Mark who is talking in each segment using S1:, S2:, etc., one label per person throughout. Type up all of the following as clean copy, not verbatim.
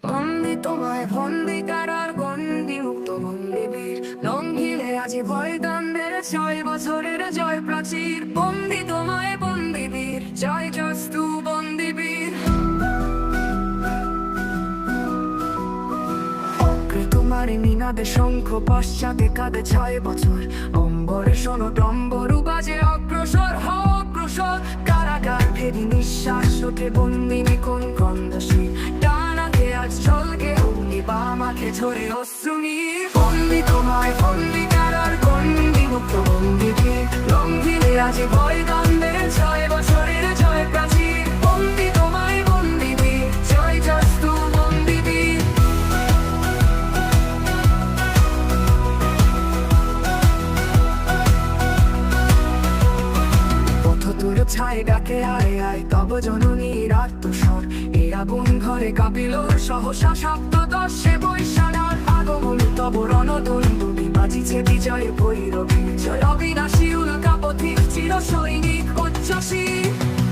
S1: বন্দি তোমায় বন্দি কারার গন্ডি মুক্ত বন্দিবীর লঙ্ঘিলে আজি ভয় দ্বন্দ্বের 6 বছরের জয় প্রাচীর বন্দি তোমায় বন্দিবীর জয় জস্তু বন্দিবীর তোমার নিনাদে শঙ্খ পশ্চাতে কাঁদে 6 বছর অম্বরে শোনো ডম্বরু বাজে অগ্রসর অগ্রসর কারাগার ভেদি নিঃশ্বাস ওঠে বন্দিনী কোন গন্ধসী টানাকে আজ চলকে অগ্নি বামাকে ঝরে অশ্রুনি বন্দি তোমায় বন্দি কারার গন্ডি মুক্ত বন্দিবীর লঙ্ঘিলে আজ ভয় দ্বন্দ্বের 6 বছরের জয় প্রাচীর বন্দি তোমায় বন্দিবীর জয় জস্তু বন্দিবীর তোর ছায় ডাকে আয় আয় তব জননীর আত্মস্বর এই আগুন ঘরে কাঁপিল সহসা 7-10 বৈশানার আগমন তব রণদণ্ডী বাজিছে বিজয় ভৈরবী জয় অবিনাশী উল্কাপথি চির সৈনিক উচ্চসী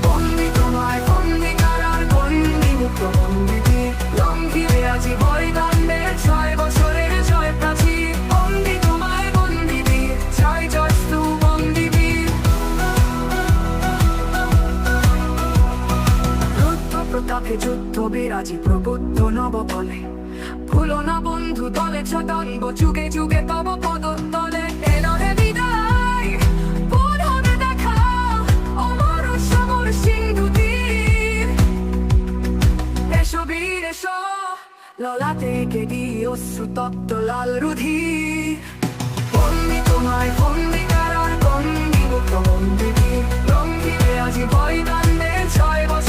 S1: বন্দি তোমায় বন্দি কারার গন্ডি মুক্ত বন্দিবীর লঙ্ঘিলে আজি ভয় দ্বন্দ্বের 6 বছরের জয় প্রাচীর বন্দি তোমায় বন্দিবীর জয় জস্তু বন্দিবীর প্রতাপে যুদ্ধ বিরাজি প্রবুদ্ধ নববলে ভুলো না বন্ধু দলে ছদম্ব যুগে যুগে তব পদতলে এনহে বিদায় বোধ হবে দেখা অমর সমর সিন্ধু তীর এসো বীর এসো ললাটে কেদি অশ্রু তপ্ত লাল রুধির বন্দি তোমায় বন্দি কারার গন্ডি মুক্ত বন্দিবীর লঙ্ঘিলে আজি ভয় দ্বন্দ্বের 6 বছর